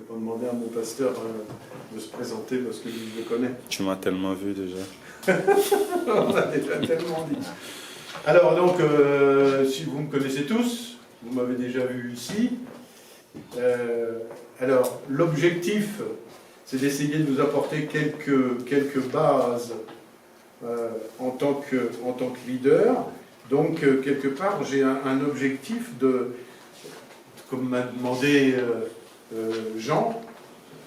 vais pas demander à mon pasteur de se présenter parce que lui, je le connais. Tu m'as tellement vu déjà. On a déjà tellement dit. Alors donc, si vous me connaissez tous, vous m'avez déjà vu ici. Alors, l'objectif, c'est d'essayer de vous apporter quelques bases en tant que leader. Donc, quelque part, j'ai un objectif de, comme m'a demandé Jean,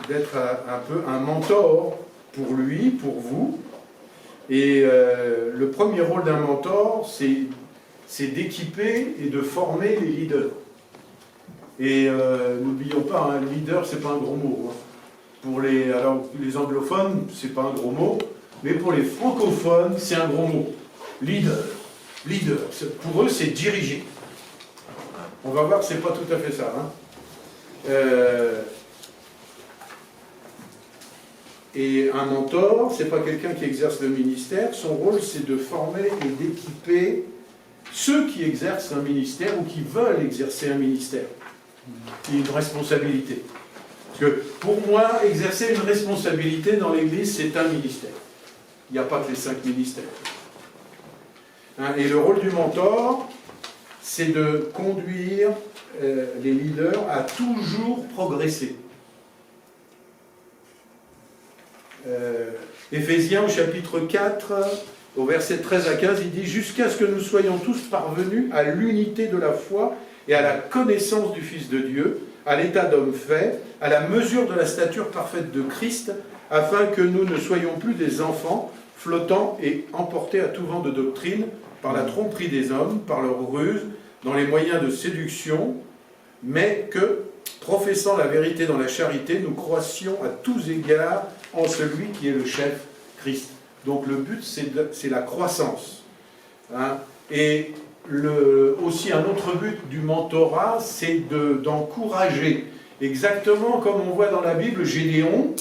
d'être un peu un mentor pour lui, pour vous. Et le premier rôle d'un mentor, c'est d'équiper et de former les leaders. Et n'oublions pas, un leader, c'est pas un gros mot. Hein. Pour les anglophones, c'est pas un gros mot, mais pour les francophones, c'est un gros mot. Leader. Pour eux, c'est diriger. On va voir que c'est pas tout à fait ça. Hein. Et un mentor, c'est pas quelqu'un qui exerce le ministère. Son rôle, c'est de former et d'équiper ceux qui exercent un ministère ou qui veulent exercer un ministère. Il y a une responsabilité. Parce que pour moi, exercer une responsabilité dans l'Église, c'est un ministère. Il n'y a pas que les 5 ministères. Hein, et le rôle du mentor, c'est de conduire les leaders à toujours progresser. Éphésiens au chapitre 4, au verset 13 à 15, il dit « Jusqu'à ce que nous soyons tous parvenus à l'unité de la foi et à la connaissance du Fils de Dieu, à l'état d'homme fait, à la mesure de la stature parfaite de Christ, afin que nous ne soyons plus des enfants, flottant et emportés à tout vent de doctrine, par la tromperie des hommes, par leur ruse, dans les moyens de séduction, mais que, professant la vérité dans la charité, nous croissions à tous égards en celui qui est le chef, Christ. » Donc le but, c'est la croissance. Hein. Et aussi un autre but du mentorat, c'est d'encourager. Exactement comme on voit dans la Bible, Gédéon,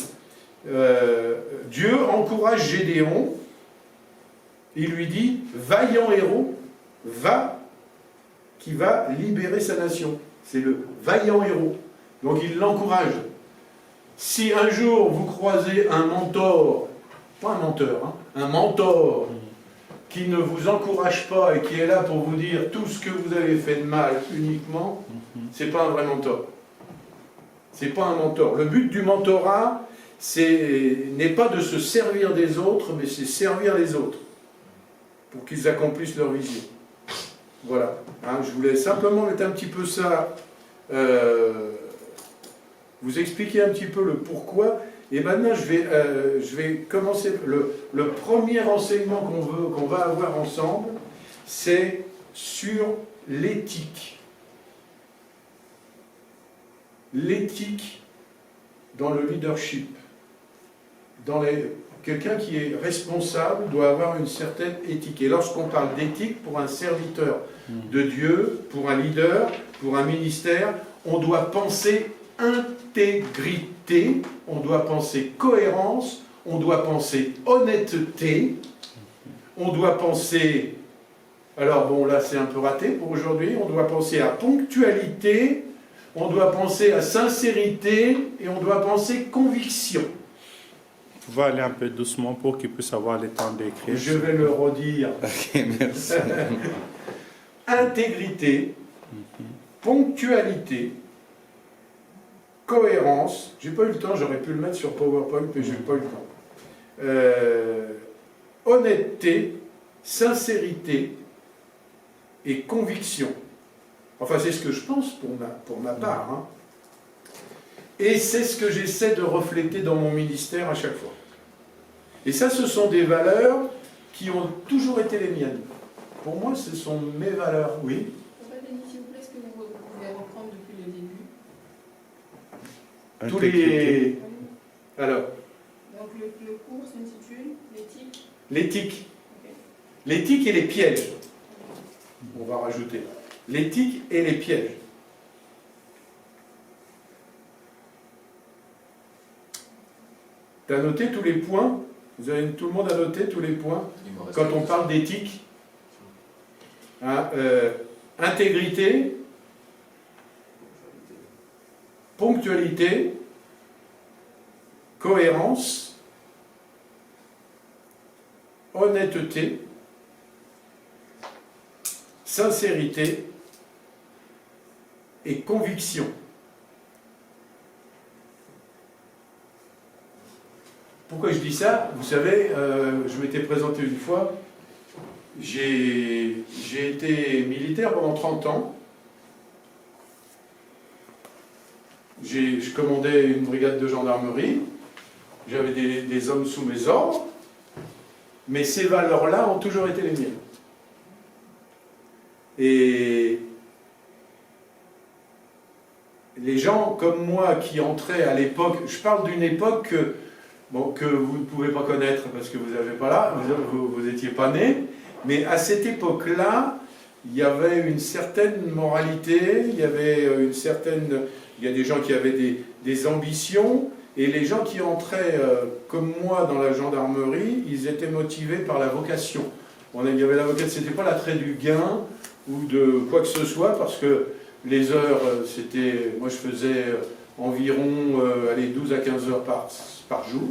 Dieu encourage Gédéon, il lui dit, vaillant héros, qui va libérer sa nation. C'est le vaillant héros. Donc il l'encourage. Si un jour vous croisez un mentor, pas un menteur, hein, un mentor qui ne vous encourage pas et qui est là pour vous dire tout ce que vous avez fait de mal uniquement, c'est pas un vrai mentor. C'est pas un mentor. Le but du mentorat, n'est pas de se servir des autres, mais c'est servir les autres pour qu'ils accomplissent leur vision. Voilà. Hein, je voulais simplement mettre un petit peu ça, vous expliquer un petit peu le pourquoi. Et maintenant, je vais commencer. Le premier enseignement qu'on va avoir ensemble, c'est sur l'éthique. L'éthique dans le leadership. Quelqu'un qui est responsable doit avoir une certaine éthique. Et lorsqu'on parle d'éthique, pour un serviteur de Dieu, pour un leader, pour un ministère, on doit penser intégrité, on doit penser cohérence, on doit penser honnêteté, on doit penser, alors bon là c'est un peu raté pour aujourd'hui, on doit penser à ponctualité, on doit penser à sincérité et on doit penser conviction. Vous pouvez aller un peu doucement pour qu'il puisse avoir le temps d'écrire. Je vais le redire. Ok, merci. Intégrité, ponctualité, cohérence, j'ai pas eu le temps, j'aurais pu le mettre sur PowerPoint, mais j'ai pas eu le temps. Honnêteté, sincérité et conviction. Enfin, c'est ce que je pense pour ma part. Hein. Et c'est ce que j'essaie de refléter dans mon ministère à chaque fois. Et ça, ce sont des valeurs qui ont toujours été les miennes. Pour moi, ce sont mes valeurs, oui. S'il vous plaît, est-ce que vous pouvez reprendre depuis le début? Tous les... Alors. Donc le cours s'intitule l'éthique. L'éthique. Okay. L'éthique et les pièges. On va rajouter. L'éthique et les pièges. Tu as noté tous les points? Tout le monde a noté tous les points? Quand on parle d'éthique, hein, intégrité, ponctualité, cohérence, honnêteté, sincérité et conviction. Pourquoi je dis ça? Vous savez, je m'étais présenté une fois, j'ai été militaire pendant 30 ans. Je commandais une brigade de gendarmerie, j'avais des hommes sous mes ordres, mais ces valeurs-là ont toujours été les miennes. Et les gens comme moi qui entraient à l'époque, je parle d'une époque que vous ne pouvez pas connaître parce que vous n'avez pas là, vous n'étiez pas né, mais à cette époque-là, il y avait une certaine moralité, il y a des gens qui avaient des ambitions, et les gens qui entraient comme moi dans la gendarmerie, ils étaient motivés par la vocation. Il y avait la vocation, c'était pas l'attrait du gain ou de quoi que ce soit, parce que les heures, moi je faisais environ 12 à 15 heures par jour.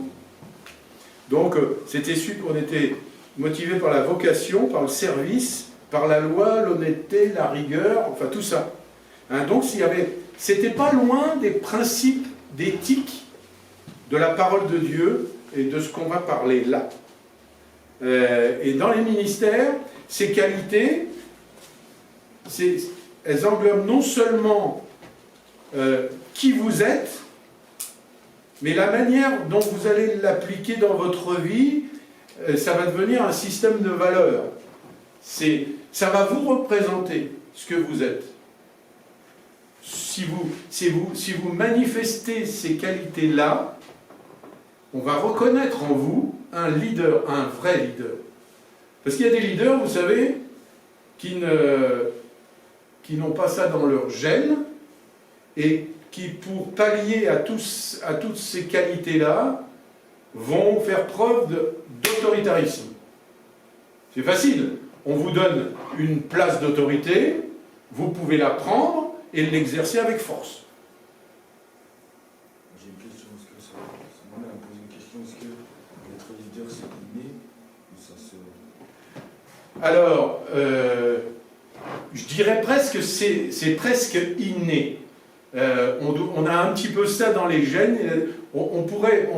Donc c'était sûr qu'on était motivé par la vocation, par le service, par la loi, l'honnêteté, la rigueur, enfin tout ça. Hein, donc c'était pas loin des principes d'éthique de la parole de Dieu et de ce qu'on va parler là. Et dans les ministères, ces qualités, elles englobent non seulement qui vous êtes, mais la manière dont vous allez l'appliquer dans votre vie, ça va devenir un système de valeurs. Ça va vous représenter ce que vous êtes. Si vous manifestez ces qualités-là, on va reconnaître en vous un leader, un vrai leader. Parce qu'il y a des leaders, vous savez, qui n'ont pas ça dans leur gène, et qui, pour pallier à toutes ces qualités-là, vont faire preuve d'autoritarisme. C'est facile. On vous donne une place d'autorité, vous pouvez la prendre et l'exercer avec force. J'ai une question, ça m'amène à poser une question, est-ce que être leader c'est inné ou ça se... Alors, je dirais presque que c'est presque inné. On a un petit peu ça dans les gènes. On pourrait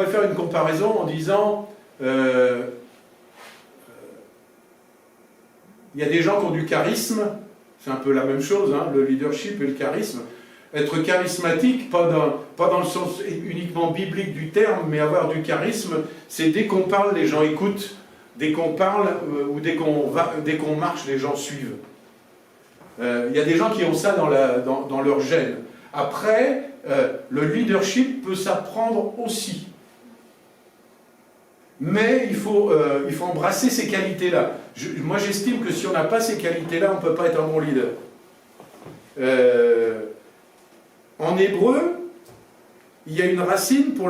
faire une comparaison en disant il y a des gens qui ont du charisme, c'est un peu la même chose, hein, le leadership et le charisme. Être charismatique, pas dans le sens uniquement biblique du terme, mais avoir du charisme, c'est dès qu'on parle, les gens écoutent, dès qu'on parle ou dès qu'on marche, les gens suivent. Il y a des gens qui ont ça dans leur gène. Après, le leadership peut s'apprendre aussi. Mais il faut embrasser ces qualités-là. Moi, j'estime que si on n'a pas ces qualités-là, on ne peut pas être un bon leader. En hébreu, il y a une racine pour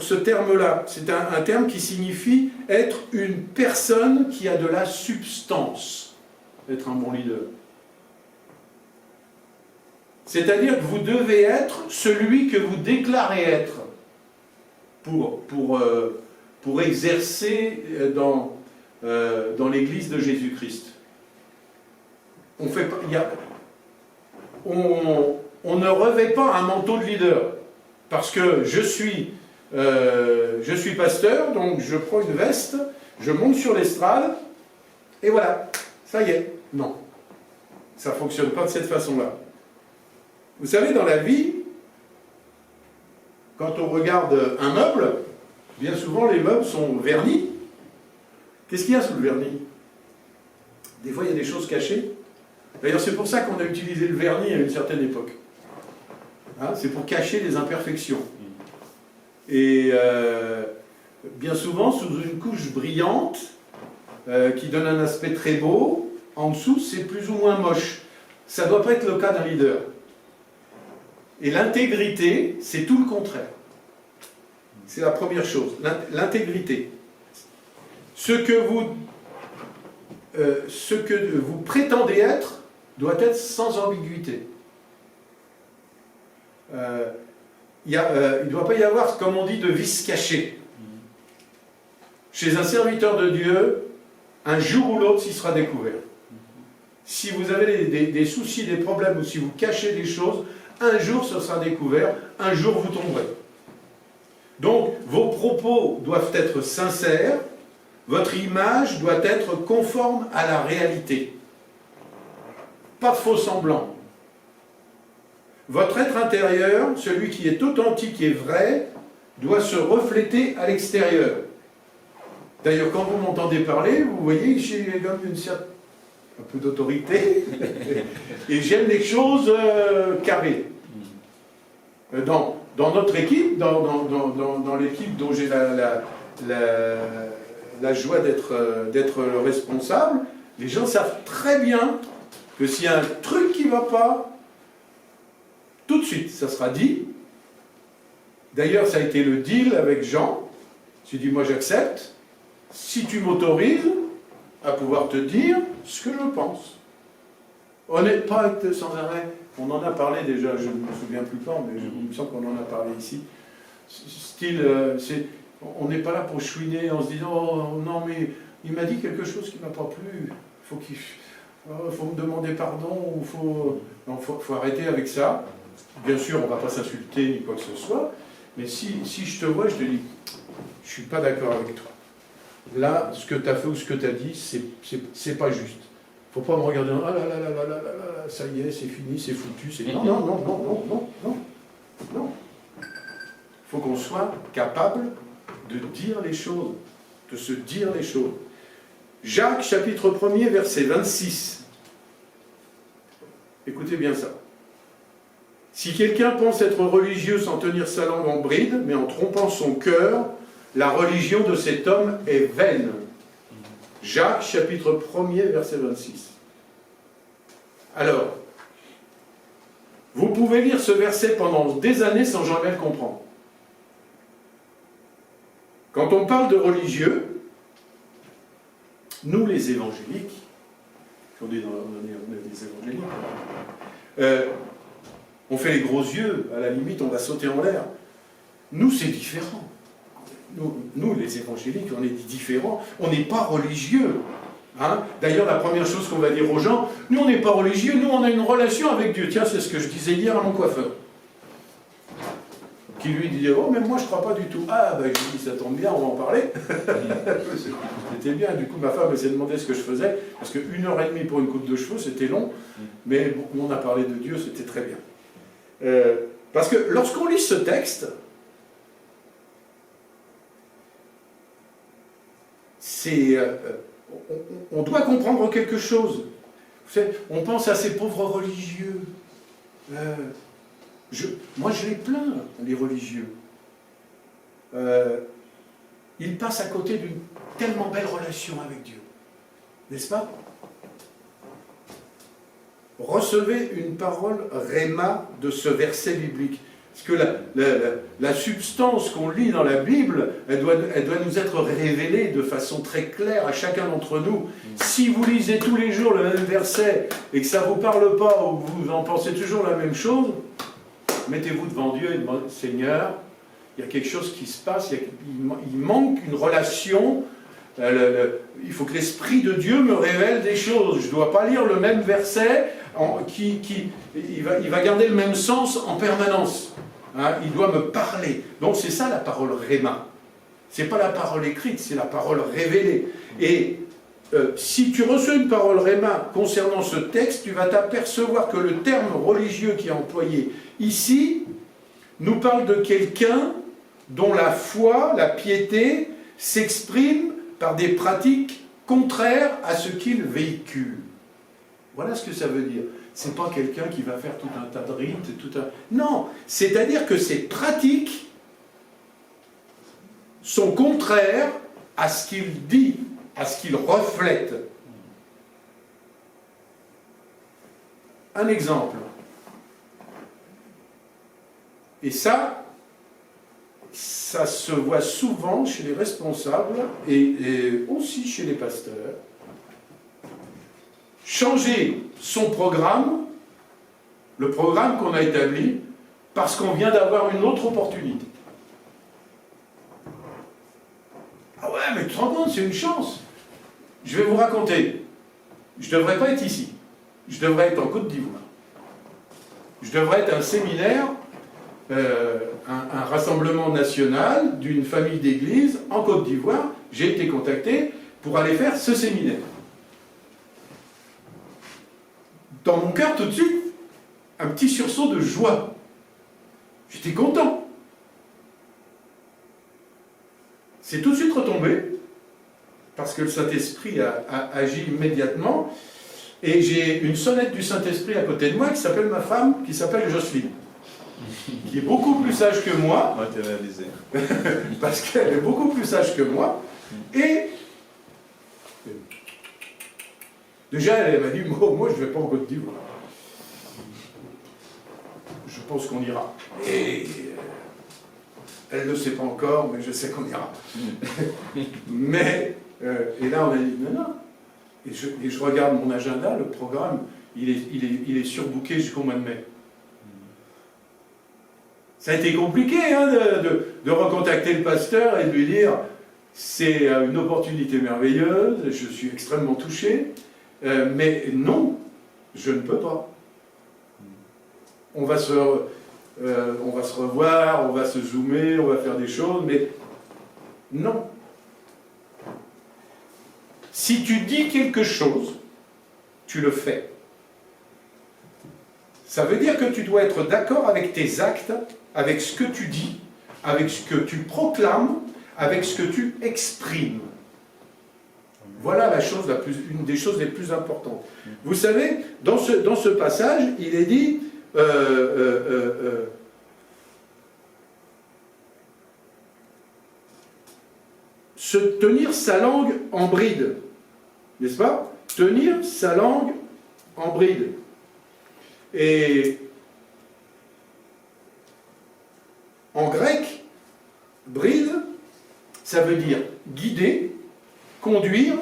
ce terme-là. C'est un terme qui signifie être une personne qui a de la substance. Être un bon leader. C'est-à-dire que vous devez être celui que vous déclarez être pour exercer dans l'Église de Jésus-Christ. On ne revêt pas un manteau de leader, parce que je suis pasteur, donc je prends une veste, je monte sur l'estrade, et voilà, ça y est. Non, ça ne fonctionne pas de cette façon-là. Vous savez, dans la vie, quand on regarde un meuble, bien souvent les meubles sont vernis. Qu'est-ce qu'il y a sous le vernis? Des fois, il y a des choses cachées. D'ailleurs, c'est pour ça qu'on a utilisé le vernis à une certaine époque. Hein, c'est pour cacher les imperfections. Et bien souvent, sous une couche brillante, qui donne un aspect très beau, en dessous, c'est plus ou moins moche. Ça ne doit pas être le cas d'un leader. Et l'intégrité, c'est tout le contraire. C'est la première chose, l'intégrité. Ce que vous prétendez être doit être sans ambiguïté. il ne doit pas y avoir, comme on dit, de vice caché. Chez un serviteur de Dieu, un jour ou l'autre, il sera découvert. Si vous avez des soucis, des problèmes, ou si vous cachez des choses, un jour ce sera découvert, un jour vous tomberez. Donc, vos propos doivent être sincères, votre image doit être conforme à la réalité. Pas de faux semblants. Votre être intérieur, celui qui est authentique et vrai, doit se refléter à l'extérieur. D'ailleurs, quand vous m'entendez parler, vous voyez que j'ai comme un peu d'autorité, et j'aime les choses carrées. Dans notre équipe, dans l'équipe dont j'ai la joie d'être le responsable, les gens savent très bien que s'il y a un truc qui ne va pas, tout de suite, ça sera dit. D'ailleurs, ça a été le deal avec Jean. J'ai dit, moi j'accepte, si tu m'autorises à pouvoir te dire ce que je pense. On n'est pas sans arrêt. On en a parlé déjà, je ne me souviens plus quand, mais il me semble qu'on en a parlé ici. Style, on n'est pas là pour chouiner en se disant « Oh non, mais il m'a dit quelque chose qui ne m'a pas plu, faut me demander pardon, ou faut arrêter avec ça. » Bien sûr, on ne va pas s'insulter ni quoi que ce soit, mais si je te vois, je te dis « Je ne suis pas d'accord avec toi. Là, ce que tu as fait ou ce que tu as dit, c'est pas juste. Il ne faut pas me regarder, ah là là là là là là, ça y est, c'est fini, c'est foutu, c'est... Non, non, non, non, non, non, non, non. Il faut qu'on soit capable de dire les choses, de se dire les choses. Jacques, chapitre 1er, verset 26. Écoutez bien ça. Si quelqu'un pense être religieux sans tenir sa langue en bride, mais en trompant son cœur, la religion de cet homme est vaine. Jacques, chapitre 1er, verset 26. Alors, vous pouvez lire ce verset pendant des années sans jamais le comprendre. Quand on parle de religieux, nous les évangéliques, on est des évangéliques, on fait les gros yeux, à la limite on va sauter en l'air. Nous c'est différent. Nous, les évangéliques, on est différents. On n'est pas religieux. Hein? D'ailleurs, la première chose qu'on va dire aux gens, nous, on n'est pas religieux, nous, on a une relation avec Dieu. Tiens, c'est ce que je disais hier à mon coiffeur. Qui lui disait, oh, mais moi, je ne crois pas du tout. Ah, ben, je dis, ça tombe bien, on va en parler. C'était bien. Du coup, ma femme s'est demandé ce que je faisais, parce que 1h30 pour une coupe de cheveux, c'était long. Mais bon, on a parlé de Dieu, c'était très bien. Parce que lorsqu'on lit ce texte, on doit comprendre quelque chose. Vous savez, on pense à ces pauvres religieux. Moi, je les plains, les religieux. Ils passent à côté d'une tellement belle relation avec Dieu. N'est-ce pas? Recevez une parole réma de ce verset biblique. Parce que la substance qu'on lit dans la Bible, elle doit nous être révélée de façon très claire à chacun d'entre nous. Si vous lisez tous les jours le même verset et que ça ne vous parle pas ou que vous en pensez toujours la même chose, mettez-vous devant Dieu et demandez, Seigneur, il y a quelque chose qui se passe, il manque une relation, il faut que l'Esprit de Dieu me révèle des choses. Je ne dois pas lire le même verset, il va garder le même sens en permanence. Hein, il doit me parler. Donc c'est ça la parole réma. Ce n'est pas la parole écrite, c'est la parole révélée. Et si tu reçois une parole réma concernant ce texte, tu vas t'apercevoir que le terme religieux qui est employé ici nous parle de quelqu'un dont la foi, la piété, s'exprime par des pratiques contraires à ce qu'il véhicule. Voilà ce que ça veut dire. C'est pas quelqu'un qui va faire tout un tas de rites, Non, c'est-à-dire que ces pratiques sont contraires à ce qu'il dit, à ce qu'il reflète. Un exemple. Et ça se voit souvent chez les responsables et aussi chez les pasteurs. Changer son programme, le programme qu'on a établi, parce qu'on vient d'avoir une autre opportunité. Ah ouais, mais tu te rends compte, c'est une chance. Je vais vous raconter. Je ne devrais pas être ici. Je devrais être en Côte d'Ivoire. Je devrais être un séminaire, un rassemblement national d'une famille d'églises en Côte d'Ivoire. J'ai été contacté pour aller faire ce séminaire. Dans mon cœur, tout de suite, un petit sursaut de joie. J'étais content. C'est tout de suite retombé, parce que le Saint-Esprit a agi immédiatement, et j'ai une sonnette du Saint-Esprit à côté de moi qui s'appelle ma femme, qui s'appelle Jocelyne, qui est beaucoup plus sage que moi, Matérialisé. parce qu'elle est beaucoup plus sage que moi, et déjà elle m'a dit, moi je ne vais pas en Côte d'Ivoire. Je pense qu'on ira. Et elle ne le sait pas encore, mais je sais qu'on ira. Mais, et là on a dit, non. Et je regarde mon agenda, le programme, il est surbooké jusqu'au mois de mai. Ça a été compliqué hein, de recontacter le pasteur et de lui dire, c'est une opportunité merveilleuse, je suis extrêmement touché, mais non, je ne peux pas. On va se revoir, on va se zoomer, on va faire des choses, mais non. Si tu dis quelque chose, tu le fais. Ça veut dire que tu dois être d'accord avec tes actes, avec ce que tu dis, avec ce que tu proclames, avec ce que tu exprimes. Voilà une des choses les plus importantes. Vous savez, dans ce passage, il est dit se tenir sa langue en bride, n'est-ce pas? Tenir sa langue en bride. Et en grec, bride, ça veut dire guider, conduire,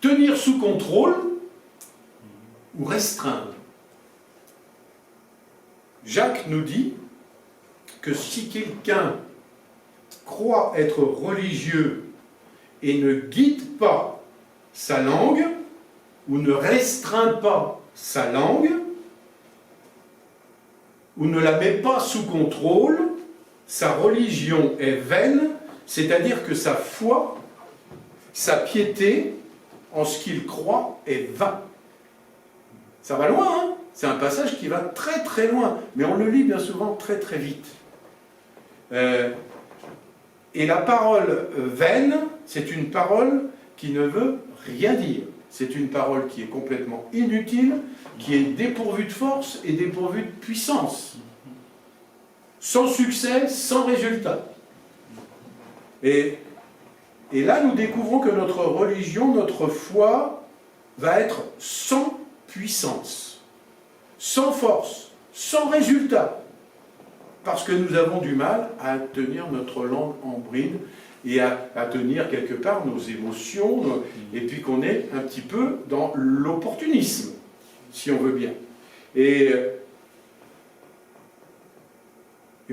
tenir sous contrôle ou restreindre. Jacques nous dit que si quelqu'un croit être religieux et ne guide pas sa langue, ou ne restreint pas sa langue, ou ne la met pas sous contrôle, sa religion est vaine, c'est-à-dire que sa foi, sa piété, en ce qu'il croit, est vain. Ça va loin, hein? C'est un passage qui va très très loin, mais on le lit bien souvent très très vite. Et la parole vaine, c'est une parole qui ne veut rien dire. C'est une parole qui est complètement inutile, qui est dépourvue de force et dépourvue de puissance. Sans succès, sans résultat. Et là, nous découvrons que notre religion, notre foi, va être sans puissance, sans force, sans résultat. Parce que nous avons du mal à tenir notre langue en bride et à tenir quelque part nos émotions, et puis qu'on est un petit peu dans l'opportunisme, si on veut bien. Et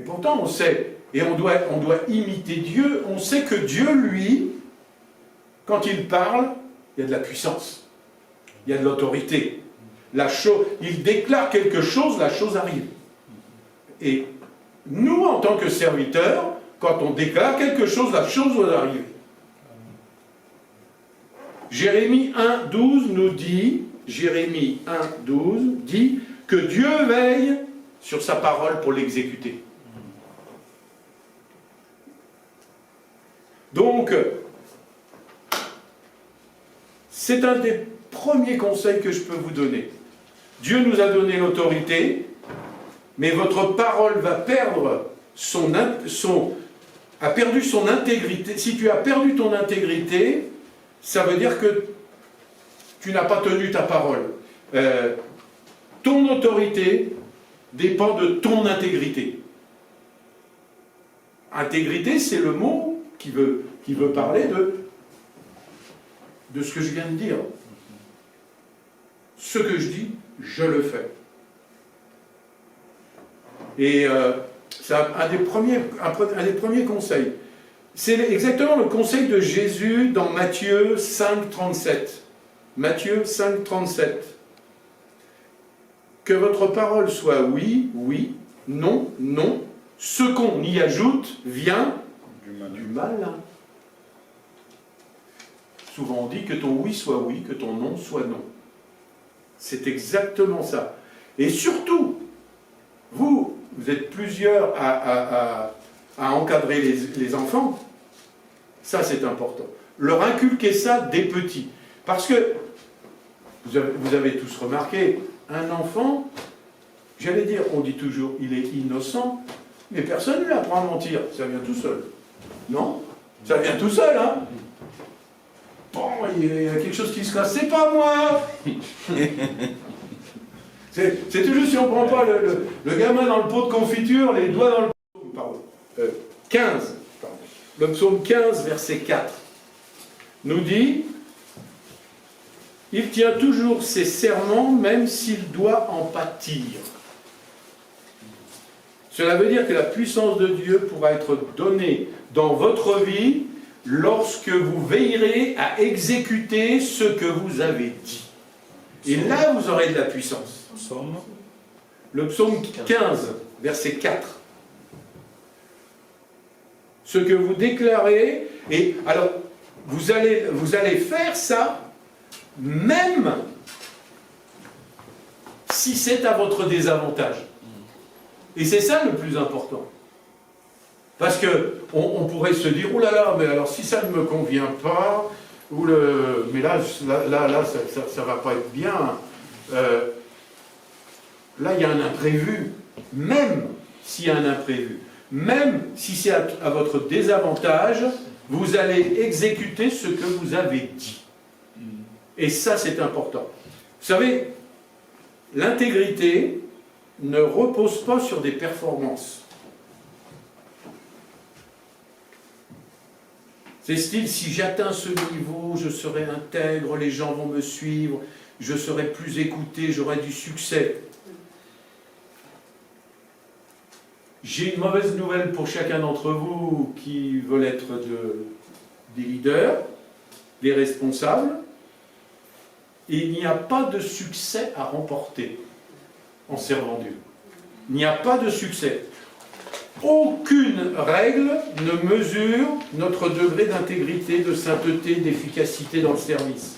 pourtant, on sait, et on doit imiter Dieu, on sait que Dieu, lui, quand il parle, il y a de la puissance, il y a de l'autorité. Il déclare quelque chose, la chose arrive. Et nous, en tant que serviteurs, quand on déclare quelque chose, la chose doit arriver. Jérémie 1,12 nous dit, Jérémie 1,12 dit que Dieu veille sur sa parole pour l'exécuter. Donc, c'est un des premiers conseils que je peux vous donner. Dieu nous a donné l'autorité, mais votre parole va perdre a perdu son intégrité. Si tu as perdu ton intégrité, ça veut dire que tu n'as pas tenu ta parole. Ton autorité dépend de ton intégrité. Intégrité, c'est le mot qui veut parler de ce que je viens de dire. Ce que je dis, je le fais. Et c'est un des premiers conseils. C'est exactement le conseil de Jésus dans Matthieu 5, 37. Matthieu 5, 37. Que votre parole soit oui, oui, non, non. Ce qu'on y ajoute vient du mal. Souvent on dit que ton oui soit oui, que ton non soit non. C'est exactement ça. Et surtout, vous êtes plusieurs à encadrer les enfants. Ça, c'est important. Leur inculquer ça dès petits. Parce que, vous avez tous remarqué, un enfant, j'allais dire, on dit toujours, il est innocent, mais personne ne lui apprend à mentir. Ça vient tout seul. Non? Ça vient tout seul, hein? Bon, il y a quelque chose qui se casse. C'est pas moi! C'est toujours si on ne prend pas le gamin dans le pot de confiture, les doigts dans le pot. Pardon. 15. Pardon. Le psaume 15, verset 4, nous dit « Il tient toujours ses serments, même s'il doit en pâtir. » Cela veut dire que la puissance de Dieu pourra être donnée dans votre vie lorsque vous veillerez à exécuter ce que vous avez dit. Et là, vous aurez de la puissance. Le psaume 15, verset 4. Ce que vous déclarez, et alors, vous allez faire ça, même si c'est à votre désavantage. Et c'est ça le plus important. Parce que on pourrait se dire, oh là là, mais alors si ça ne me convient pas, mais là ça va pas être bien. Là, il y a un imprévu. Même s'il y a un imprévu, même si c'est à votre désavantage, vous allez exécuter ce que vous avez dit. Et ça, c'est important. Vous savez, l'intégrité ne repose pas sur des performances. C'est style, si j'atteins ce niveau, je serai intègre, les gens vont me suivre, je serai plus écouté, j'aurai du succès. J'ai une mauvaise nouvelle pour chacun d'entre vous qui veulent être des leaders, des responsables. Il n'y a pas de succès à remporter en servant Dieu. Il n'y a pas de succès. Aucune règle ne mesure notre degré d'intégrité, de sainteté, d'efficacité dans le service.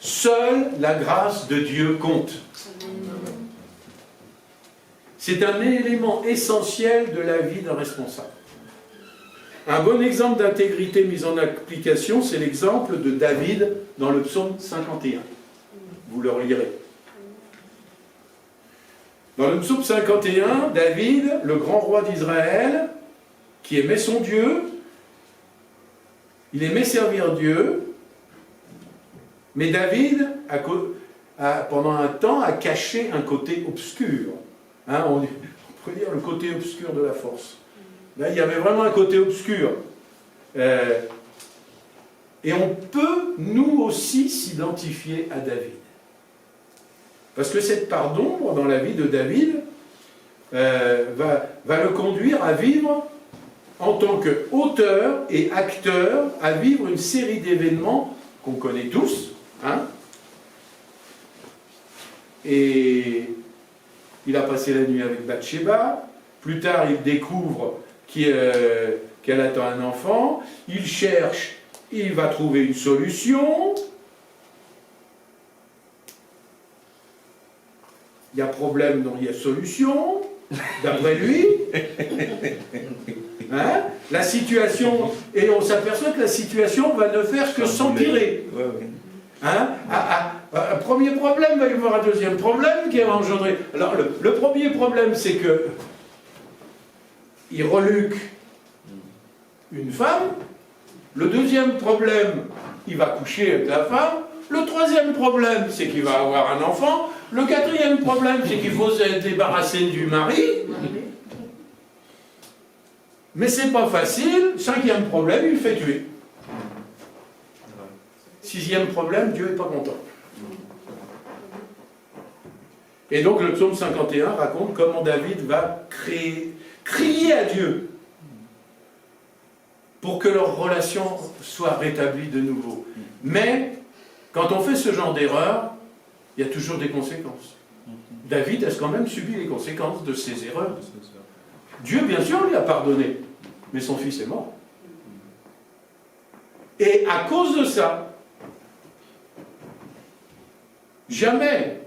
Seule la grâce de Dieu compte. C'est un élément essentiel de la vie d'un responsable. Un bon exemple d'intégrité mise en application, c'est l'exemple de David dans le psaume 51. Vous le relirez. Dans le psaume 51, David, le grand roi d'Israël, qui aimait son Dieu, il aimait servir Dieu, mais David, pendant un temps, a caché un côté obscur. Hein, on pourrait dire le côté obscur de la force. Là, il y avait vraiment un côté obscur. Et on peut, nous aussi, s'identifier à David. Parce que cette part d'ombre dans la vie de David va le conduire à vivre, en tant qu'auteur et acteur, à vivre une série d'événements qu'on connaît tous. Hein, et il a passé la nuit avec Bathsheba. Plus tard, il découvre qu'elle attend un enfant. Il cherche, il va trouver une solution. Il y a problème, donc il y a solution, d'après lui. Hein? La situation, et on s'aperçoit que la situation va ne faire que s'empirer. Hein? Premier problème, il va y avoir un deuxième problème qui va engendrer. Alors, le premier problème, c'est que il reluque une femme. Le deuxième problème, il va coucher avec la femme. Le troisième problème, c'est qu'il va avoir un enfant. Le quatrième problème, c'est qu'il faut se débarrasser du mari. Mais c'est pas facile. Cinquième problème, il fait tuer. Sixième problème, Dieu n'est pas content. Et donc le psaume 51 raconte comment David va crier à Dieu pour que leur relation soit rétablie de nouveau. Mais quand on fait ce genre d'erreur, il y a toujours des conséquences. David a quand même subi les conséquences de ses erreurs. Dieu, bien sûr, lui a pardonné, mais son fils est mort. Et à cause de ça, jamais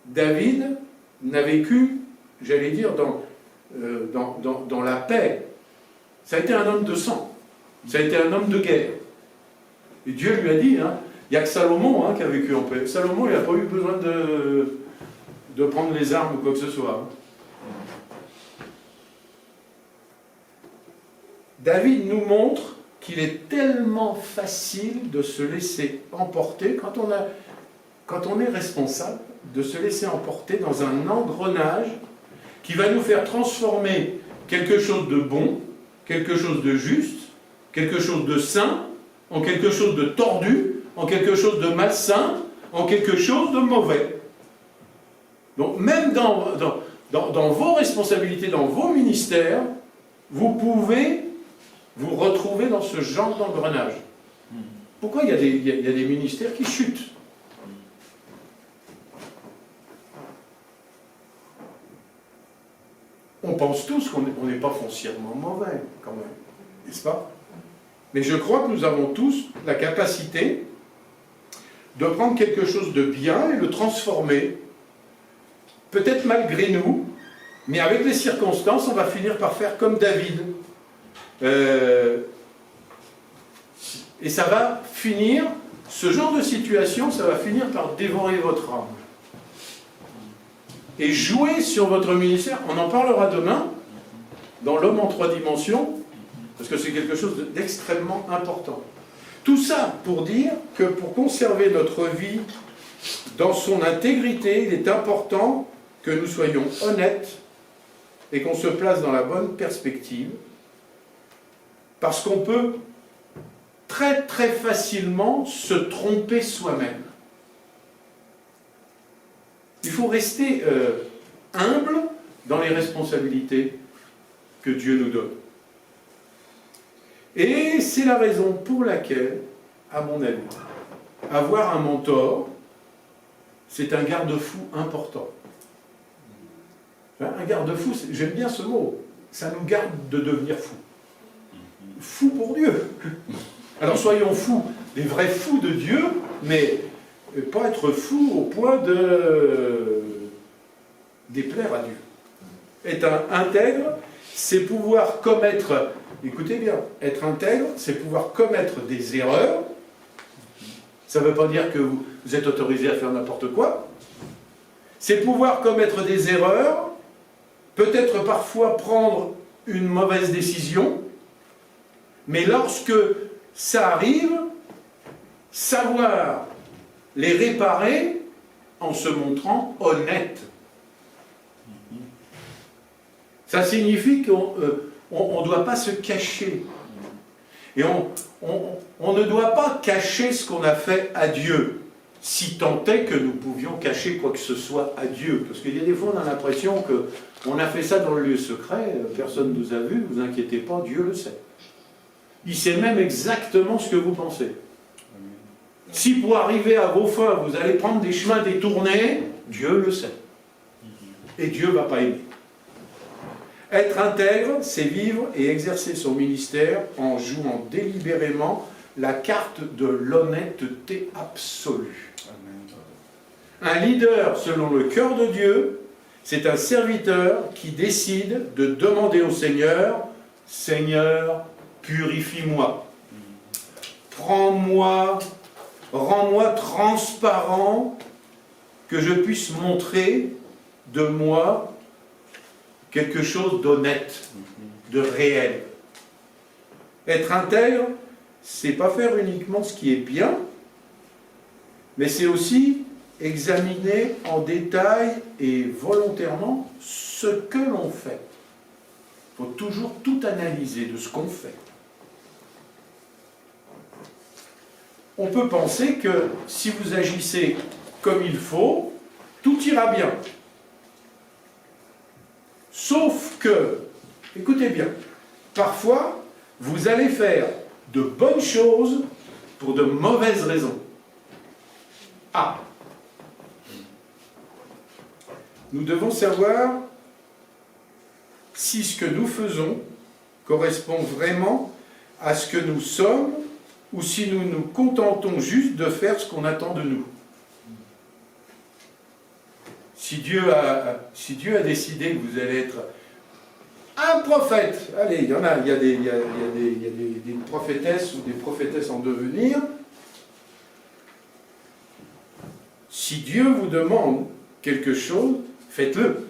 David n'a vécu, j'allais dire, dans la paix. Ça a été un homme de sang. Ça a été un homme de guerre. Et Dieu lui a dit, hein, il n'y a que Salomon qui a vécu en paix. Salomon, il n'a pas eu besoin de prendre les armes ou quoi que ce soit. David nous montre qu'il est tellement facile de se laisser emporter, quand on est responsable, de se laisser emporter dans un engrenage qui va nous faire transformer quelque chose de bon, quelque chose de juste, quelque chose de sain, en quelque chose de tordu, en quelque chose de malsain, en quelque chose de mauvais. Donc même dans vos responsabilités, dans vos ministères, vous pouvez vous retrouver dans ce genre d'engrenage. Pourquoi il y a des ministères qui chutent? On pense tous qu'on n'est pas foncièrement mauvais, quand même, n'est-ce pas? Mais je crois que nous avons tous la capacité de prendre quelque chose de bien et le transformer, peut-être malgré nous, mais avec les circonstances, on va finir par faire comme David. Et ça va finir, ce genre de situation, ça va finir par dévorer votre âme. Et jouer sur votre ministère, on en parlera demain, dans l'homme en 3 dimensions, parce que c'est quelque chose d'extrêmement important. Tout ça pour dire que pour conserver notre vie dans son intégrité, il est important que nous soyons honnêtes et qu'on se place dans la bonne perspective, parce qu'on peut très très facilement se tromper soi-même. Il faut rester humble dans les responsabilités que Dieu nous donne. Et c'est la raison pour laquelle, à mon avis, avoir un mentor, c'est un garde-fou important. Un garde-fou, j'aime bien ce mot, ça nous garde de devenir fous. Fous pour Dieu. Alors soyons fous, des vrais fous de Dieu, mais pas être fous au point de déplaire à Dieu. Être intègre, c'est pouvoir commettre, écoutez bien, être intègre, c'est pouvoir commettre des erreurs. Ça ne veut pas dire que vous êtes autorisé à faire n'importe quoi. C'est pouvoir commettre des erreurs, peut-être parfois prendre une mauvaise décision, mais lorsque ça arrive, savoir les réparer en se montrant honnête. Ça signifie qu'on ne doit pas se cacher. Et on ne doit pas cacher ce qu'on a fait à Dieu, si tant est que nous pouvions cacher quoi que ce soit à Dieu. Parce qu'il y a des fois, on a l'impression qu'on a fait ça dans le lieu secret, personne ne nous a vus, ne vous inquiétez pas, Dieu le sait. Il sait même exactement ce que vous pensez. Si pour arriver à vos fins, vous allez prendre des chemins détournés, Dieu le sait. Et Dieu ne va pas aimer. Être intègre, c'est vivre et exercer son ministère en jouant délibérément la carte de l'honnêteté absolue. Un leader selon le cœur de Dieu, c'est un serviteur qui décide de demander au Seigneur, « Seigneur, purifie-moi, prends-moi, rends-moi transparent, que je puisse montrer de moi quelque chose d'honnête, de réel. » Être intègre, c'est pas faire uniquement ce qui est bien, mais c'est aussi examiner en détail et volontairement ce que l'on fait. Il faut toujours tout analyser de ce qu'on fait. On peut penser que si vous agissez comme il faut, tout ira bien. Sauf que, écoutez bien, parfois, vous allez faire de bonnes choses pour de mauvaises raisons. Ah, nous devons savoir si ce que nous faisons correspond vraiment à ce que nous sommes ou si nous nous contentons juste de faire ce qu'on attend de nous. Si Dieu a décidé que vous allez être un prophète, allez, il y en a, il y a des prophétesses ou des prophétesses en devenir. Si Dieu vous demande quelque chose, faites-le.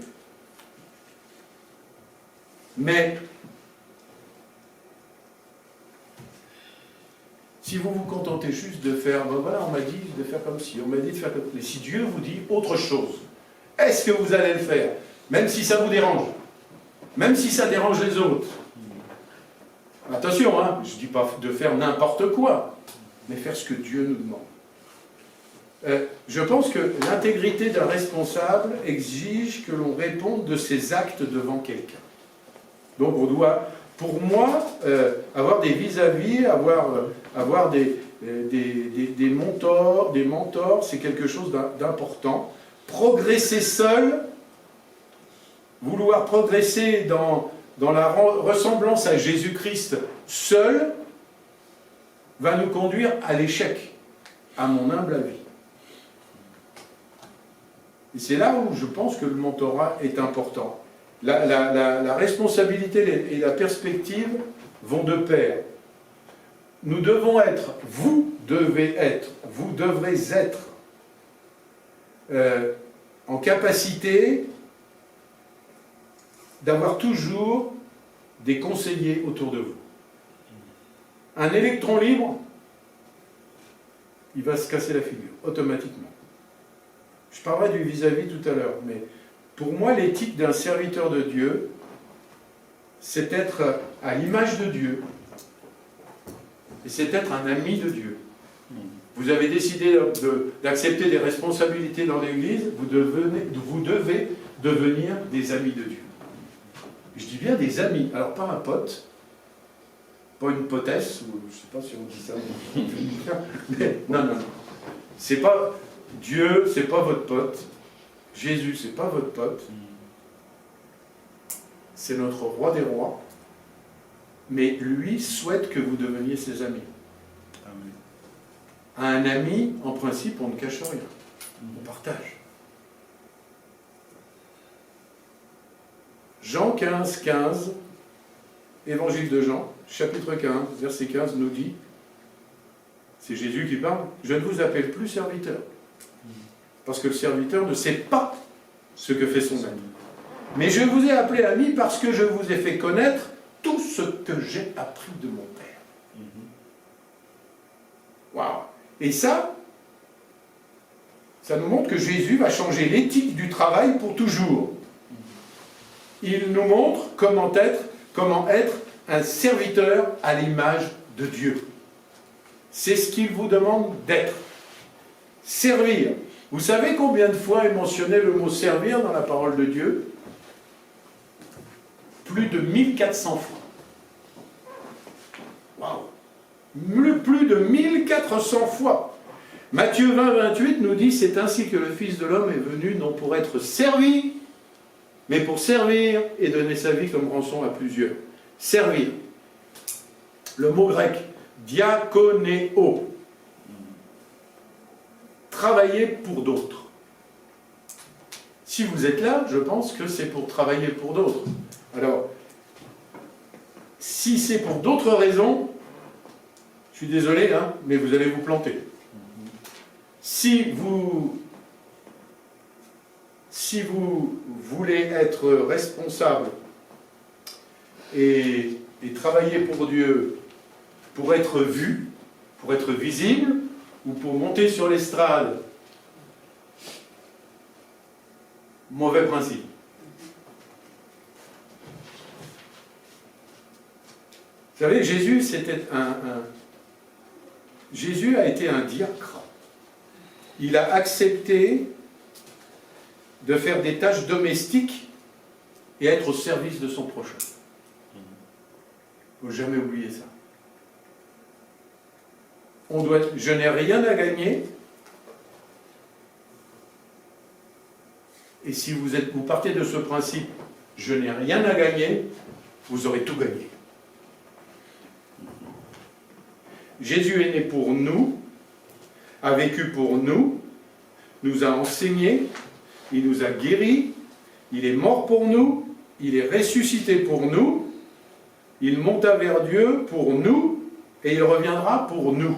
Mais si vous vous contentez juste de faire, ben voilà, on m'a dit de faire comme ci, on m'a dit de faire comme ça. Mais si Dieu vous dit autre chose, est-ce que vous allez le faire? Même si ça vous dérange. Même si ça dérange les autres. Attention, hein, je ne dis pas de faire n'importe quoi, mais faire ce que Dieu nous demande. Je pense que l'intégrité d'un responsable exige que l'on réponde de ses actes devant quelqu'un. Donc on doit, pour moi, avoir des vis-à-vis, avoir des mentors, c'est quelque chose d'important. Progresser seul, vouloir progresser dans la ressemblance à Jésus-Christ seul, va nous conduire à l'échec, à mon humble avis. Et c'est là où je pense que le mentorat est important. La responsabilité et la perspective vont de pair. Nous devons être, vous devrez être en capacité d'avoir toujours des conseillers autour de vous. Un électron libre, il va se casser la figure, automatiquement. Je parlerai du vis-à-vis tout à l'heure, mais pour moi, l'éthique d'un serviteur de Dieu, c'est être à l'image de Dieu, et c'est être un ami de Dieu. Vous avez décidé d'accepter des responsabilités dans l'Église, vous devez devenir des amis de Dieu. Je dis bien des amis, alors pas un pote, pas une potesse, ou je ne sais pas si on dit ça, mais non. C'est pas Dieu, c'est pas votre pote. Jésus, c'est pas votre pote. C'est notre roi des rois. Mais lui souhaite que vous deveniez ses amis. Amen. À un ami, en principe, on ne cache rien. On partage. Jean 15, 15, Évangile de Jean, chapitre 15, verset 15, nous dit, c'est Jésus qui parle, « Je ne vous appelle plus serviteur, parce que le serviteur ne sait pas ce que fait son ami. Mais je vous ai appelé ami parce que je vous ai fait connaître tout ce que j'ai appris de mon Père. » Waouh! Et ça nous montre que Jésus va changer l'éthique du travail pour toujours. Il nous montre comment être un serviteur à l'image de Dieu. C'est ce qu'il vous demande d'être. Servir. Vous savez combien de fois est mentionné le mot servir dans la parole de Dieu? Plus de 1400 fois. Waouh! Plus de 1400 fois. Matthieu 20, 28 nous dit, c'est ainsi que le Fils de l'homme est venu, non pour être servi, mais pour servir et donner sa vie comme rançon à plusieurs. Servir. Le mot grec, diakonéo. Travailler pour d'autres. Si vous êtes là, je pense que c'est pour travailler pour d'autres. Alors, si c'est pour d'autres raisons, je suis désolé, hein, mais vous allez vous planter. Si vous voulez être responsable et travailler pour Dieu, pour être vu, pour être visible, ou pour monter sur l'estrade, mauvais principe. Vous savez, Jésus a été un diacre. Il a accepté de faire des tâches domestiques et être au service de son prochain. Il ne faut jamais oublier ça. On doit être, je n'ai rien à gagner. Et si vous partez de ce principe, je n'ai rien à gagner, vous aurez tout gagné. Jésus est né pour nous, a vécu pour nous, nous a enseigné, il nous a guéris, il est mort pour nous, il est ressuscité pour nous, il monta vers Dieu pour nous, et il reviendra pour nous.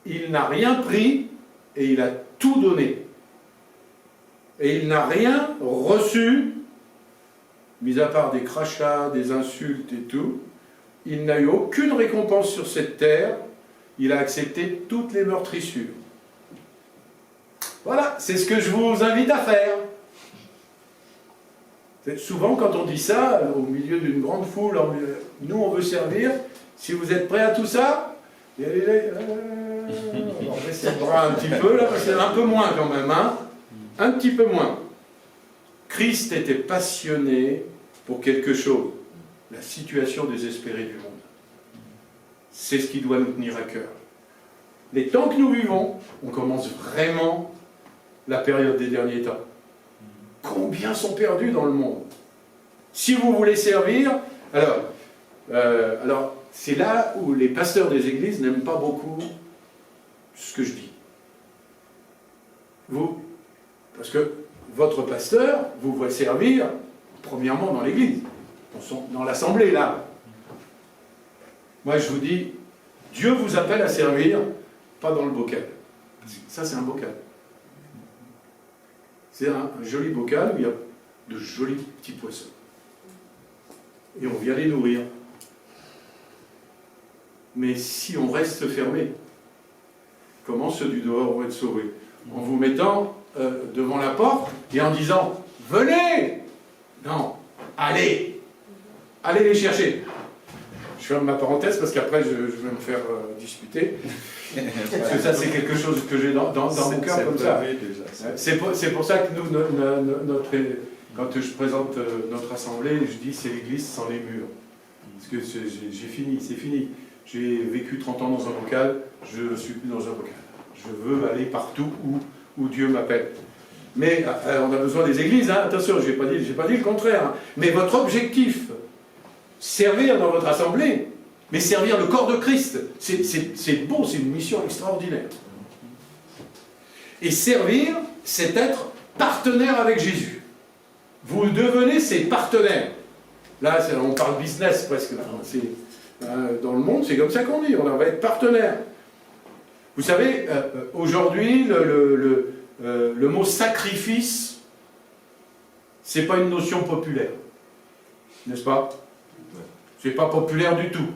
Il n'a rien pris, et il a tout donné. Et il n'a rien reçu, mis à part des crachats, des insultes et tout. Il n'a eu aucune récompense sur cette terre. Il a accepté toutes les meurtrissures. Voilà, c'est ce que je vous invite à faire. Souvent, quand on dit ça, au milieu d'une grande foule, nous on veut servir. Si vous êtes prêts à tout ça, on va baisser le bras un petit peu, là, c'est un peu moins quand même, hein. Un petit peu moins. Christ était passionné pour quelque chose, la situation désespérée du monde. C'est ce qui doit nous tenir à cœur. Les temps que nous vivons, on commence vraiment la période des derniers temps. Combien sont perdus dans le monde? Si vous voulez servir, alors c'est là où les pasteurs des églises n'aiment pas beaucoup ce que je dis. Parce que votre pasteur vous voit servir, premièrement dans l'église, dans l'assemblée là. Moi je vous dis, Dieu vous appelle à servir, pas dans le bocal. Ça c'est un bocal. C'est un joli bocal où il y a de jolis petits poissons. Et on vient les nourrir. Mais si on reste fermé, comment ceux du dehors vont être sauvés? En vous mettant devant la porte et en disant « Venez !» Non, allez! Allez les chercher. Je ferme ma parenthèse parce qu'après je vais me faire disputer. Parce que ça c'est quelque chose que j'ai dans mon cœur comme ça. C'est pour ça que nous, quand je présente notre assemblée, je dis c'est l'église sans les murs. Parce que j'ai fini, c'est fini. J'ai vécu 30 ans dans un local, je ne suis plus dans un local. Je veux aller partout où Dieu m'appelle. Mais on a besoin des églises, hein. Attention, je n'ai pas dit le contraire. Hein. Mais votre objectif, servir dans votre assemblée, mais servir le corps de Christ, c'est beau, c'est une mission extraordinaire. Et servir, c'est être partenaire avec Jésus. Vous devenez ses partenaires. Là, on parle business presque. Dans le monde, c'est comme ça qu'on dit, on va être partenaire. Vous savez, aujourd'hui, le mot sacrifice, c'est pas une notion populaire. N'est-ce pas? C'est pas populaire du tout.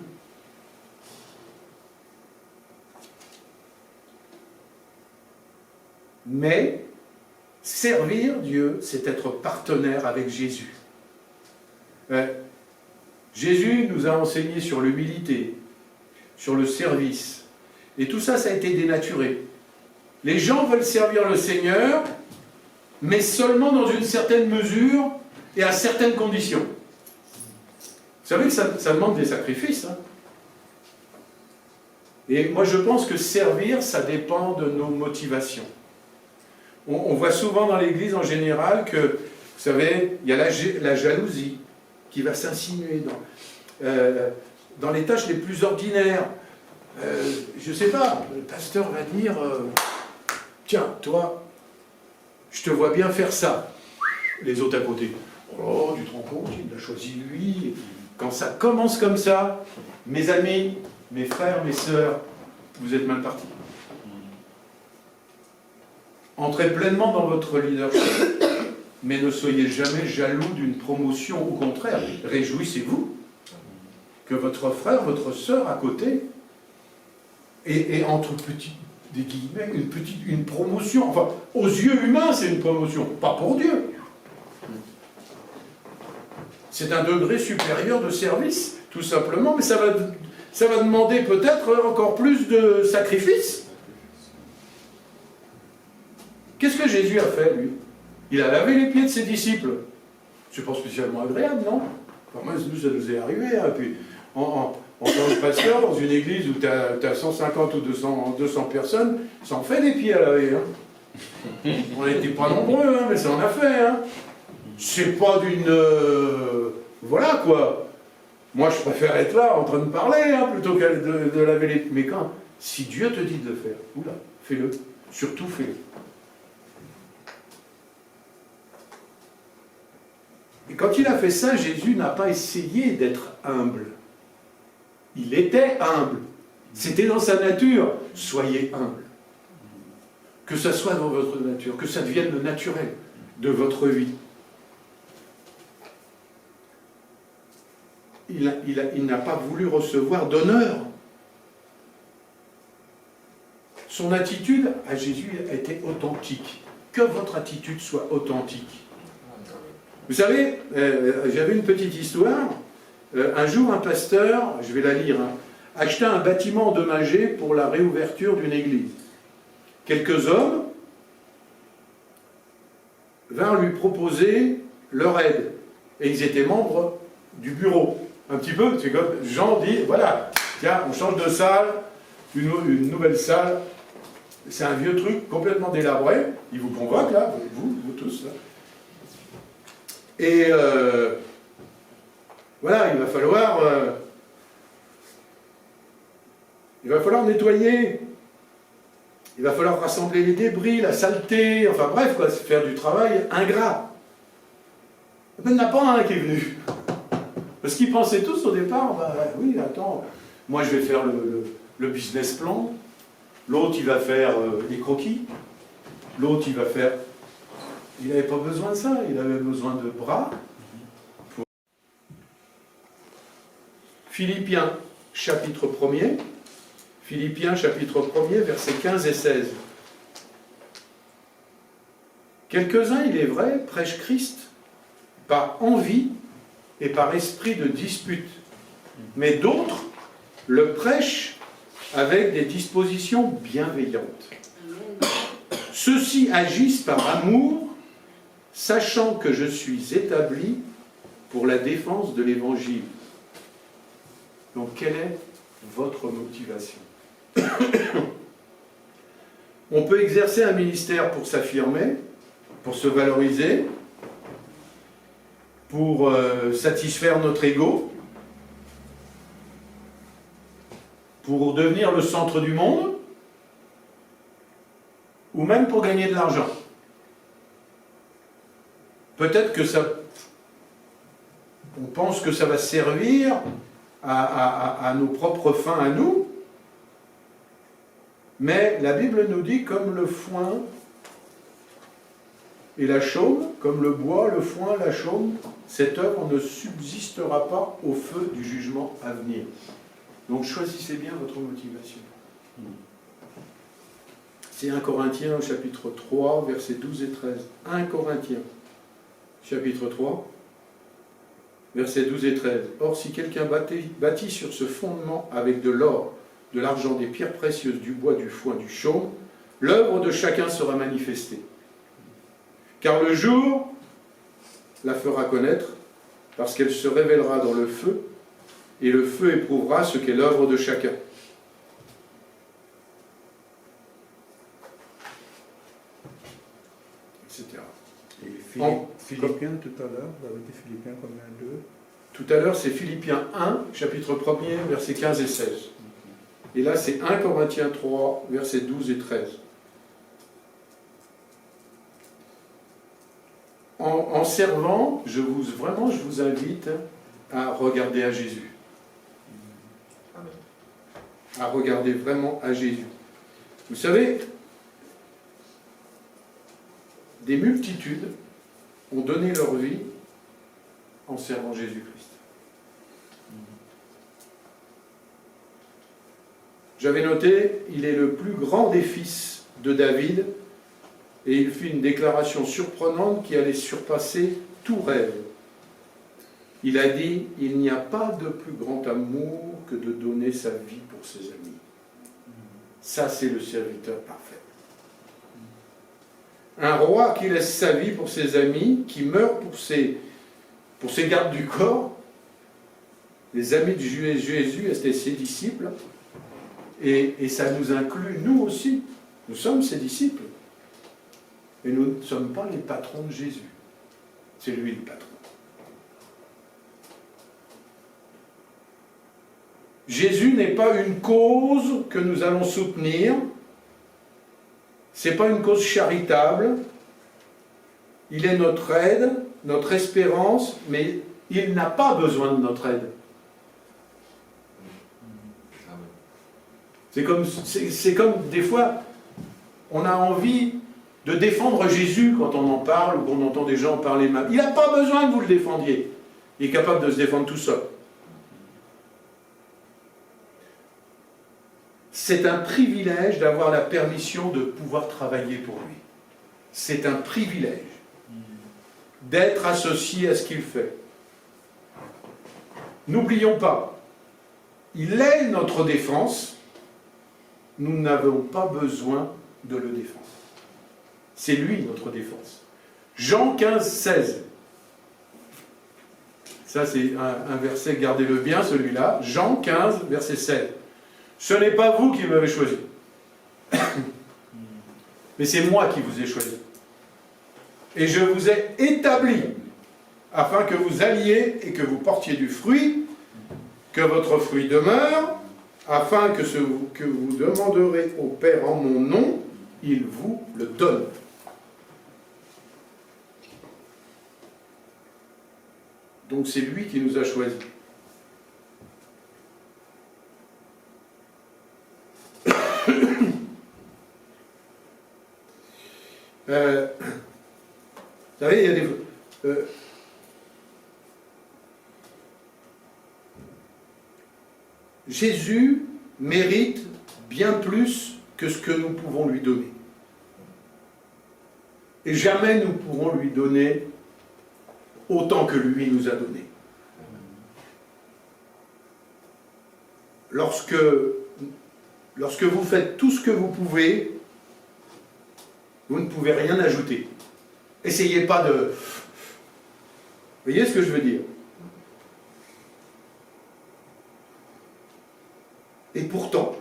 Mais servir Dieu, c'est être partenaire avec Jésus. Jésus nous a enseigné sur l'humilité, sur le service. Et tout ça, ça a été dénaturé. Les gens veulent servir le Seigneur, mais seulement dans une certaine mesure et à certaines conditions. Vous savez que ça demande des sacrifices. Hein. Et moi, je pense que servir, ça dépend de nos motivations. On voit souvent dans l'Église en général que, vous savez, il y a la jalousie qui va s'insinuer dans les tâches les plus ordinaires. Je ne sais pas, le pasteur va dire tiens, toi, je te vois bien faire ça. Les autres à côté, oh, tu te rends compte, il l'a choisi lui. Quand ça commence comme ça, mes amis, mes frères, mes sœurs, vous êtes mal partis. Entrez pleinement dans votre leadership, mais ne soyez jamais jaloux d'une promotion. Au contraire, réjouissez-vous que votre frère, votre sœur à côté, et entre des guillemets, une promotion. Enfin, aux yeux humains, c'est une promotion, pas pour Dieu. C'est un degré supérieur de service, tout simplement, mais ça va demander peut-être encore plus de sacrifices. Qu'est-ce que Jésus a fait, lui? Il a lavé les pieds de ses disciples. C'est pas spécialement agréable, non? Enfin, moi, nous, ça nous est arrivé. Hein. Puis, en tant que pasteur, dans une église où tu as 150 ou 200 personnes, ça en fait des pieds à laver. Hein. On n'était pas nombreux, hein, mais ça en a fait. Hein. C'est pas d'une... voilà, quoi. Moi, je préfère être là, en train de parler, hein, plutôt que de laver les... Mais quand, si Dieu te dit de le faire, oula, fais-le. Surtout, fais-le. Et quand il a fait ça, Jésus n'a pas essayé d'être humble. Il était humble. C'était dans sa nature. Soyez humble. Que ça soit dans votre nature, que ça devienne le naturel de votre vie. Il n'a pas voulu recevoir d'honneur. Son attitude à Jésus a été authentique. Que votre attitude soit authentique. Vous savez, j'avais une petite histoire. Un jour, un pasteur, je vais la lire, hein, acheta un bâtiment endommagé pour la réouverture d'une église. Quelques hommes vinrent lui proposer leur aide. Et ils étaient membres du bureau. Un petit peu, c'est comme Jean dit, voilà, tiens, on change de salle, une nouvelle salle. C'est un vieux truc complètement délabré. Il vous convoque, là, vous tous, là. Et voilà, il va falloir nettoyer. Il va falloir rassembler les débris, la saleté, enfin bref, quoi, faire du travail ingrat. Il n'y en a pas un qui est venu. Parce qu'ils pensaient tous au départ, bah oui, attends, moi je vais faire le business plan, l'autre il va faire les croquis, l'autre il va faire... Il n'avait pas besoin de ça, il avait besoin de bras. Philippiens, chapitre 1er. Philippiens, chapitre 1er, versets 15 et 16. Quelques-uns, il est vrai, prêchent Christ par envie et par esprit de dispute. Mais d'autres le prêchent avec des dispositions bienveillantes. Ceux-ci agissent par amour, sachant que je suis établi pour la défense de l'Évangile. Donc, quelle est votre motivation? On peut exercer un ministère pour s'affirmer, pour se valoriser, pour satisfaire notre ego, pour devenir le centre du monde, ou même pour gagner de l'argent. Peut-être que ça... On pense que ça va servir à nos propres fins à nous, mais la Bible nous dit comme le foin et la chaume, comme le bois, le foin, la chaume, cette œuvre ne subsistera pas au feu du jugement à venir. Donc choisissez bien votre motivation. C'est 1 Corinthiens chapitre 3, versets 12 et 13. 1 Corinthiens chapitre 3, versets 12 et 13. Or, si quelqu'un bâtit sur ce fondement avec de l'or, de l'argent, des pierres précieuses, du bois, du foin, du chaume, l'œuvre de chacun sera manifestée. Car le jour la fera connaître, parce qu'elle se révélera dans le feu, et le feu éprouvera ce qu'est l'œuvre de chacun. Etc. Et Philippiens tout à l'heure, vous avez dit Philippiens combien 2? Tout à l'heure, c'est Philippiens 1, chapitre 1er, versets 15 et 16. Et là, c'est 1 Corinthiens 3, versets 12 et 13. En servant, je vous invite à regarder à Jésus. À regarder vraiment à Jésus. Vous savez, des multitudes ont donné leur vie en servant Jésus-Christ. J'avais noté, il est le plus grand des fils de David, et il fit une déclaration surprenante qui allait surpasser tout rêve. Il a dit, il n'y a pas de plus grand amour que de donner sa vie pour ses amis. Ça, c'est le serviteur parfait. Un roi qui laisse sa vie pour ses amis, qui meurt pour ses gardes du corps. Les amis de Jésus étaient ses disciples. Et ça nous inclut, nous aussi. Nous sommes ses disciples. Mais nous ne sommes pas les patrons de Jésus. C'est lui le patron. Jésus n'est pas une cause que nous allons soutenir. Ce n'est pas une cause charitable. Il est notre aide, notre espérance, mais il n'a pas besoin de notre aide. C'est comme des fois, on a envie de défendre Jésus quand on en parle ou qu'on entend des gens parler mal. Il n'a pas besoin que vous le défendiez. Il est capable de se défendre tout seul. C'est un privilège d'avoir la permission de pouvoir travailler pour lui. C'est un privilège d'être associé à ce qu'il fait. N'oublions pas, il est notre défense. Nous n'avons pas besoin de le défendre. C'est lui notre défense. Jean 15, 16. Ça, c'est un verset, gardez-le bien, celui-là. Jean 15, verset 16. Ce n'est pas vous qui m'avez choisi. Mais c'est moi qui vous ai choisi. Et je vous ai établi afin que vous alliez et que vous portiez du fruit, que votre fruit demeure, afin que ce que vous demanderez au Père en mon nom, il vous le donne. Donc c'est lui qui nous a choisis. Vous savez, il y a des... Jésus mérite bien plus que ce que nous pouvons lui donner. Et jamais nous pourrons lui donner autant que lui nous a donné. Lorsque vous faites tout ce que vous pouvez, vous ne pouvez rien ajouter. Essayez pas de... Vous voyez ce que je veux dire? Et pourtant,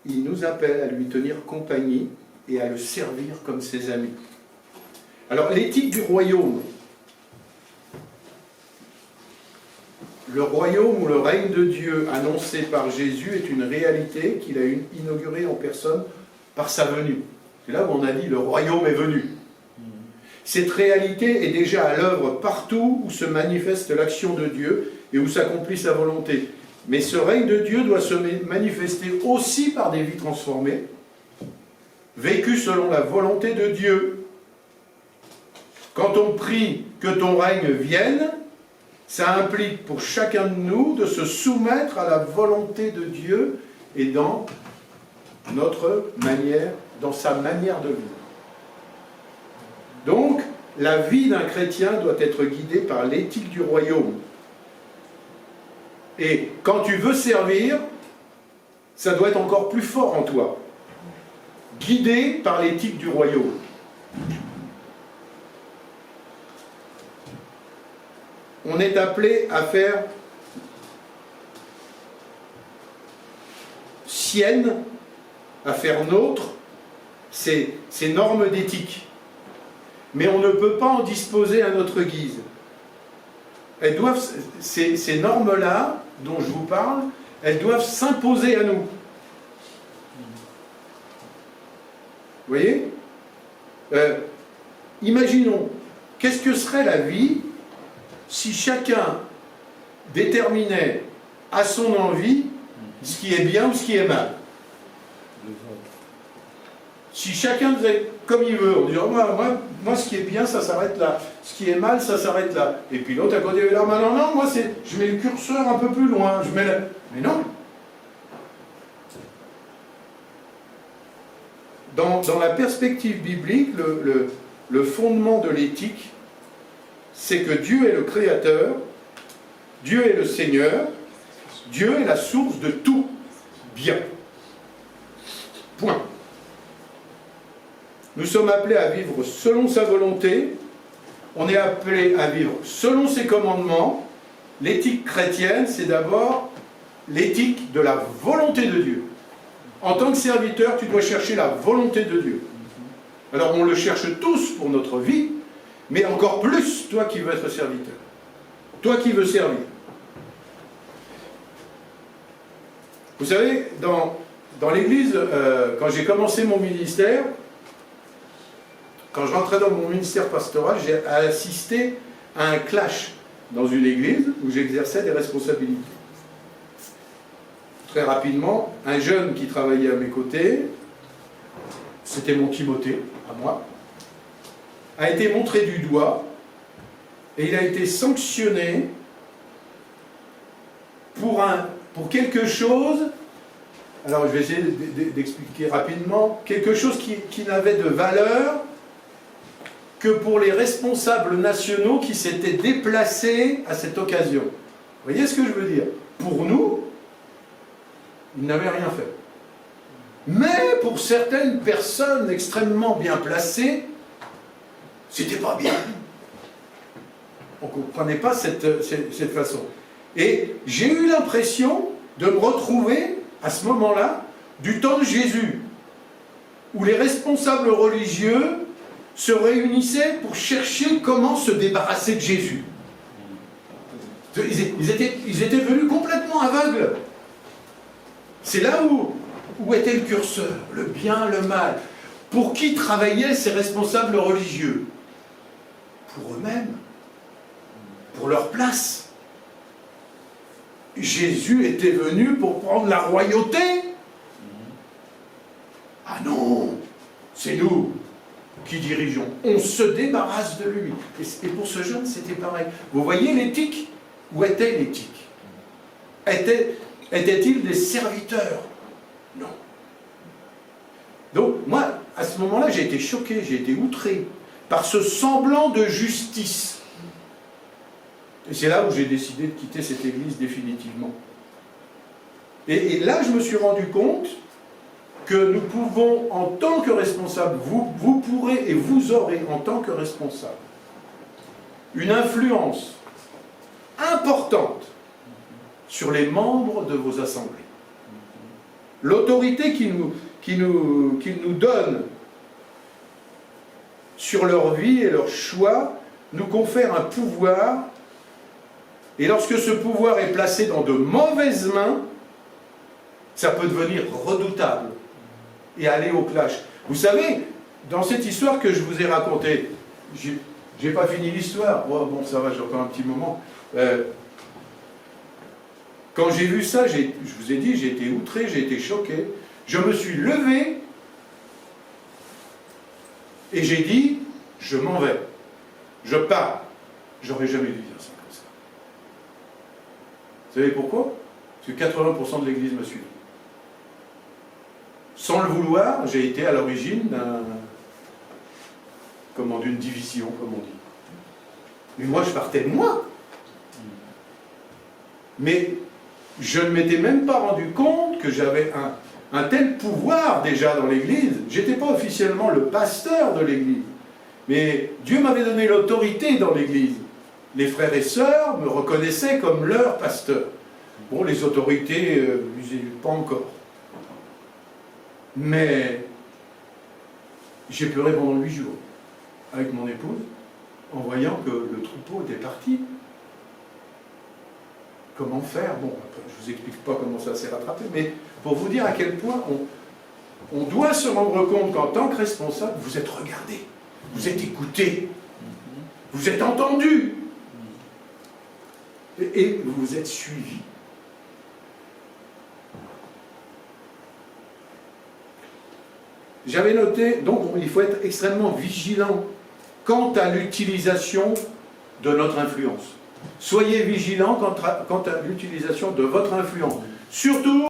il nous appelle à lui tenir compagnie et à le servir comme ses amis. Alors, l'éthique du royaume. Le royaume ou le règne de Dieu annoncé par Jésus est une réalité qu'il a inaugurée en personne par sa venue. C'est là où on a dit le royaume est venu. Cette réalité est déjà à l'œuvre partout où se manifeste l'action de Dieu et où s'accomplit sa volonté. Mais ce règne de Dieu doit se manifester aussi par des vies transformées, vécues selon la volonté de Dieu. Quand on prie que ton règne vienne, ça implique pour chacun de nous de se soumettre à la volonté de Dieu et dans sa manière de vivre. Donc, la vie d'un chrétien doit être guidée par l'éthique du royaume. Et quand tu veux servir, ça doit être encore plus fort en toi. Guidé par l'éthique du royaume. On est appelé à faire sienne, à faire nôtre ces normes d'éthique. Mais on ne peut pas en disposer à notre guise. Ces normes-là, dont je vous parle, elles doivent s'imposer à nous. Vous voyez? Imaginons, qu'est-ce que serait la vie si chacun déterminait à son envie ce qui est bien ou ce qui est mal? Si chacun faisait comme il veut, on dirait moi ce qui est bien ça s'arrête là, ce qui est mal ça s'arrête là, et puis l'autre à côté de là, non, moi je mets le curseur un peu plus loin, mais non. Dans la perspective biblique, le fondement de l'éthique, c'est que Dieu est le Créateur, Dieu est le Seigneur, Dieu est la source de tout bien. Point. Nous sommes appelés à vivre selon sa volonté. On est appelé à vivre selon ses commandements. L'éthique chrétienne, c'est d'abord l'éthique de la volonté de Dieu. En tant que serviteur, tu dois chercher la volonté de Dieu. Alors on le cherche tous pour notre vie, mais encore plus toi qui veux être serviteur. Toi qui veux servir. Vous savez, dans l'Église, quand j'ai commencé mon ministère, quand je rentrais dans mon ministère pastoral, j'ai assisté à un clash dans une église où j'exerçais des responsabilités. Très rapidement, un jeune qui travaillait à mes côtés, c'était mon Timothée, à moi, a été montré du doigt et il a été sanctionné pour quelque chose, alors je vais essayer d'expliquer rapidement, quelque chose qui n'avait de valeur que pour les responsables nationaux qui s'étaient déplacés à cette occasion. Vous voyez ce que je veux dire? Pour nous, ils n'avaient rien fait. Mais pour certaines personnes extrêmement bien placées, c'était pas bien. On ne comprenait pas cette façon. Et j'ai eu l'impression de me retrouver, à ce moment-là, du temps de Jésus, où les responsables religieux se réunissaient pour chercher comment se débarrasser de Jésus. Ils étaient devenus complètement aveugles. C'est là où était le curseur, le bien, le mal. Pour qui travaillaient ces responsables religieux? Pour eux-mêmes, pour leur place. Jésus était venu pour prendre la royauté. Ah non, c'est nous qui dirigeons. On se débarrasse de lui. Et pour ce jeune, c'était pareil. Vous voyez l'éthique? Où était l'éthique? Étaient-ils des serviteurs? Non. Donc, moi, à ce moment-là, j'ai été choqué, j'ai été outré par ce semblant de justice. Et c'est là où j'ai décidé de quitter cette église définitivement. Et là, je me suis rendu compte que nous pouvons, en tant que responsables, vous pourrez et vous aurez, en tant que responsables, une influence importante sur les membres de vos assemblées. L'autorité qu'ils nous donnent sur leur vie et leur choix nous confère un pouvoir, et lorsque ce pouvoir est placé dans de mauvaises mains, ça peut devenir redoutable et aller au clash. Vous savez, dans cette histoire que je vous ai racontée, j'ai pas fini l'histoire, oh, bon ça va, j'ai encore un petit moment. Quand j'ai vu ça, je vous ai dit, j'ai été outré, j'ai été choqué. Je me suis levé et j'ai dit, je m'en vais, je pars. J'aurais jamais dû dire ça comme ça. Vous savez pourquoi? Parce que 80% de l'Église me suit. Sans le vouloir, j'ai été à l'origine d'une division, comme on dit. Mais moi, je partais de moi. Mais je ne m'étais même pas rendu compte que j'avais un tel pouvoir déjà dans l'Église. Je n'étais pas officiellement le pasteur de l'Église. Mais Dieu m'avait donné l'autorité dans l'Église. Les frères et sœurs me reconnaissaient comme leur pasteur. Bon, les autorités, pas encore. Mais j'ai pleuré pendant 8 jours avec mon épouse en voyant que le troupeau était parti. Comment faire? Bon, je ne vous explique pas comment ça s'est rattrapé, mais pour vous dire à quel point on doit se rendre compte qu'en tant que responsable, vous êtes regardé, vous êtes écouté, vous êtes entendu, et vous êtes suivi. J'avais noté, donc il faut être extrêmement vigilant quant à l'utilisation de notre influence. Soyez vigilants quant à l'utilisation de votre influence. Surtout